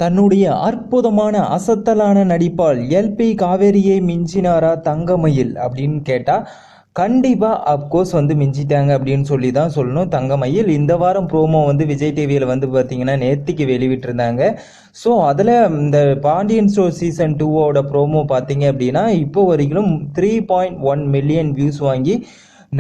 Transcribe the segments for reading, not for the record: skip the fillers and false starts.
தன்னுடைய அற்புதமான அசத்தலான நடிப்பால் எல்பி காவேரியை மிஞ்சினாரா தங்கமயில் அப்படின்னு கேட்டால் கண்டிப்பாக அப்கோர்ஸ் வந்து மிஞ்சிட்டாங்க அப்படின்னு சொல்லி தான் சொல்லணும். தங்கமயில் இந்த வாரம் ப்ரோமோ வந்து விஜய் டிவியில் வந்து பார்த்தீங்கன்னா நேத்திக்கு வெளிவிட்டிருந்தாங்க. ஸோ அதில் இந்த பாண்டியன் ஸ்டோர் சீசன் 2 ப்ரோமோ பார்த்தீங்க அப்படின்னா இப்போ வரைக்கும் 3.1 மில்லியன் வியூஸ் வாங்கி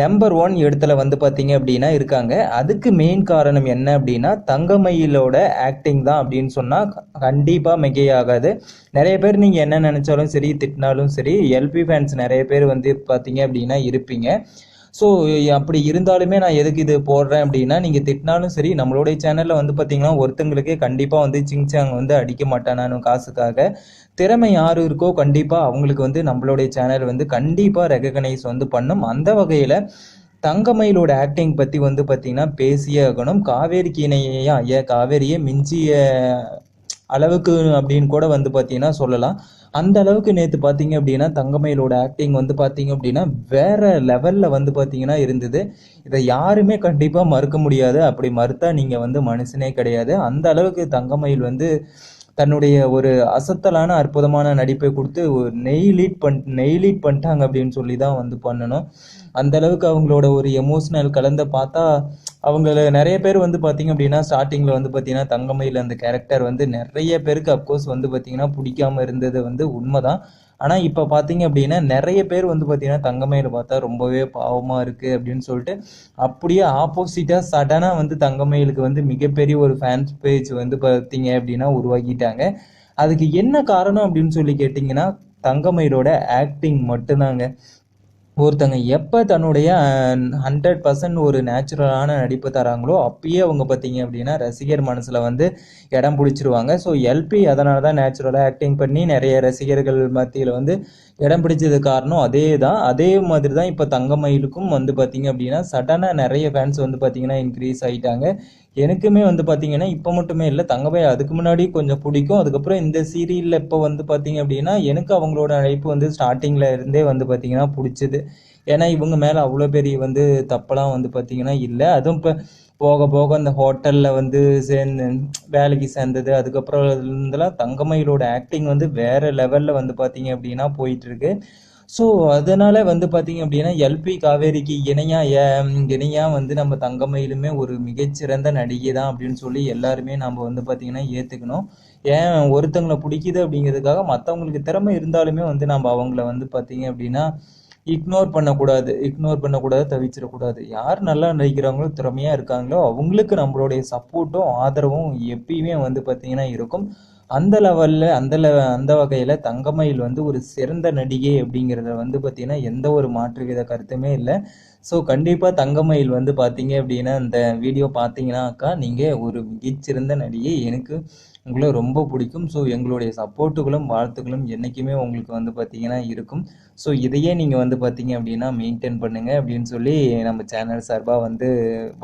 நம்பர் 1 இடத்துல வந்து பார்த்தீங்க அப்படின்னா இருக்காங்க. அதுக்கு மெயின் காரணம் என்ன அப்படின்னா தங்கமயிலோட ஆக்டிங் தான் அப்படின்னு சொன்னால் கண்டிப்பாக மிகையாகாது. நிறைய பேர் நீங்கள் என்ன நினச்சாலும் சரி, திட்டினாலும் சரி, எல்பி ஃபேன்ஸ் நிறைய பேர் வந்து பார்த்தீங்க அப்படின்னா இருப்பீங்க. ஸோ அப்படி இருந்தாலுமே நான் எதுக்கு இது போடுறேன் அப்படின்னா, நீங்கள் திட்டினாலும் சரி, நம்மளுடைய சேனலில் வந்து பார்த்தீங்கன்னா ஒருத்தங்களுக்கே கண்டிப்பாக வந்து சிங்சாங் வந்து அடிக்க மாட்டேன் நான் காசுக்காக. திறமை யார் இருக்கோ கண்டிப்பாக அவங்களுக்கு வந்து நம்மளுடைய சேனல் வந்து கண்டிப்பாக ரெகக்னைஸ் வந்து பண்ணும். அந்த வகையில் தங்கமயிலோட ஆக்டிங் பற்றி வந்து பார்த்தீங்கன்னா பேசியே ஆகணும். காவேரிக்கு இணையா காவேரியை மிஞ்சிய அளவுக்கு அப்படின்னு கூட வந்து பார்த்தீங்கன்னா சொல்லலாம். அந்த அளவுக்கு நேற்று பார்த்தீங்க அப்படின்னா தங்கமயிலோட ஆக்டிங் வந்து பார்த்தீங்க அப்படின்னா வேற லெவலில் வந்து பார்த்தீங்கன்னா இருந்தது. இதை யாருமே கண்டிப்பாக மறுக்க முடியாது. அப்படி மறுத்தா நீங்கள் வந்து மனுஷனே கிடையாது. அந்த அளவுக்கு தங்கமயில் வந்து தன்னுடைய ஒரு அசத்தலான அற்புதமான நடிப்பை கொடுத்து நெய்லீட் பண்ணிட்டாங்க அப்படின்னு சொல்லி தான் வந்து பண்ணணும். அந்த அளவுக்கு அவங்களோட ஒரு எமோஷனல் கலந்த பார்த்தா அவங்கள நிறைய பேர் வந்து பார்த்தீங்க அப்படின்னா ஸ்டார்டிங்கில் வந்து பார்த்தீங்கன்னா தங்கமயில் அந்த கேரக்டர் வந்து நிறைய பேருக்கு அப்கோர்ஸ் வந்து பார்த்தீங்கன்னா பிடிக்காம இருந்தது வந்து உண்மைதான். ஆனால் இப்போ பார்த்தீங்க அப்படின்னா நிறைய பேர் வந்து பார்த்தீங்கன்னா தங்கமயில பார்த்தா ரொம்பவே பாவமாக இருக்குது அப்படின்னு சொல்லிட்டு அப்படியே ஆப்போசிட்டாக சடனாக வந்து தங்கமயிலுக்கு வந்து மிகப்பெரிய ஒரு ஃபேன்ஸ் பேஜ் வந்து பார்த்தீங்க அப்படின்னா உருவாக்கிட்டாங்க. அதுக்கு என்ன காரணம் அப்படின்னு சொல்லி கேட்டிங்கன்னா தங்கமயிலோட ஆக்டிங் மட்டும்தாங்க. ஒருத்தங்க எப்போ தன்னுடைய 100% ஒரு நேச்சுரலான நடிப்பு தராங்களோ அப்பயே அவங்க பார்த்தீங்க அப்படின்னா ரசிகர் மனசில் வந்து இடம் பிடிச்சிருவாங்க. ஸோ எல்பி அதனால தான் நேச்சுரலாக ஆக்டிங் பண்ணி நிறைய ரசிகர்கள் மத்தியில் வந்து இடம் பிடிச்சது காரணம் அதே தான். அதே மாதிரி தான் இப்போ தங்கமயிலுக்கும் வந்து பார்த்தீங்க அப்படின்னா சடனாக நிறைய ஃபேன்ஸ் வந்து பார்த்தீங்கன்னா இன்க்ரீஸ் ஆகிட்டாங்க. எனக்குமே வந்து பார்த்தீங்கன்னா இப்போ மட்டுமே இல்லை, தங்கமயில் அதுக்கு முன்னாடி கொஞ்சம் பிடிக்கும். அதுக்கப்புறம் இந்த சீரியலில் இப்போ வந்து பார்த்தீங்க அப்படின்னா எனக்கு அவங்களோட நடிப்பு வந்து ஸ்டார்டிங்கில் இருந்தே வந்து பார்த்தீங்கன்னா பிடிச்சது. ஏன்னா இவங்க மேலே அவ்வளோ பெரிய வந்து தப்பெல்லாம் வந்து பார்த்தீங்கன்னா இல்லை. அதுவும் இப்போ போக போக அந்த ஹோட்டலில் வந்து வேலைக்கு சேர்ந்தது, அதுக்கப்புறம் இருந்தெல்லாம் தங்கமயிலோட ஆக்டிங் வந்து வேறு லெவலில் வந்து பார்த்தீங்க அப்படின்னா போயிட்டுருக்கு. ஸோ அதனால் வந்து பார்த்தீங்க அப்படின்னா எல்பி காவேரிக்கு இணையாக வந்து நம்ம தங்கமயிலுமே ஒரு மிகச்சிறந்த நடிகை தான் அப்படின்னு சொல்லி எல்லாருமே நம்ம வந்து பார்த்தீங்கன்னா ஏற்றுக்கணும். ஏன் ஒருத்தங்களை பிடிக்குது அப்படிங்கிறதுக்காக மற்றவங்களுக்கு திறமை இருந்தாலுமே வந்து நம்ம அவங்கள வந்து பார்த்தீங்க அப்படின்னா இக்னோர் பண்ணக்கூடாது, தவிச்சிடக்கூடாது. யார் நல்லா நடிக்கிறாங்களோ, திறமையாக இருக்காங்களோ அவங்களுக்கு நம்மளுடைய சப்போர்ட்டும் ஆதரவும் எப்பயுமே வந்து பார்த்தீங்கன்னா இருக்கும். அந்த லெவலில் அந்த வகையில் தங்கமயில் வந்து ஒரு சிறந்த நடிகை அப்படிங்கிறத வந்து பார்த்தீங்கன்னா எந்த ஒரு மாற்று வித கருத்துமே இல்லை. ஸோ கண்டிப்பாக தங்கமயில் வந்து பார்த்தீங்க அப்படின்னா இந்த வீடியோ பார்த்தீங்கன்னாக்கா நீங்கள் ஒரு மிகச்சிறந்த நடிகை. எனக்கு உங்களை ரொம்ப பிடிக்கும். ஸோ எங்களுடைய சப்போர்ட்டுகளும் வாழ்த்துக்களும் என்றைக்குமே உங்களுக்கு வந்து பார்த்தீங்கன்னா இருக்கும். ஸோ இதையே நீங்கள் வந்து பார்த்தீங்க அப்படின்னா மெயின்டைன் பண்ணுங்கள் அப்படின்னு சொல்லி நம்ம சேனல் சார்பாக வந்து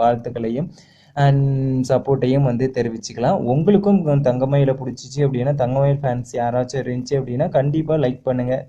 வாழ்த்துக்களையும் அண்ட் சப்போர்ட்டையும் வந்து தெரிவிச்சுக்கலாம். உங்களுக்கும் தங்கமயில பிடிச்சிச்சு அப்படின்னா தங்கமயில் ஃபேன்ஸ் யாராச்சும் இருந்துச்சு அப்படின்னா கண்டிப்பாக லைக் பண்ணுங்கள்.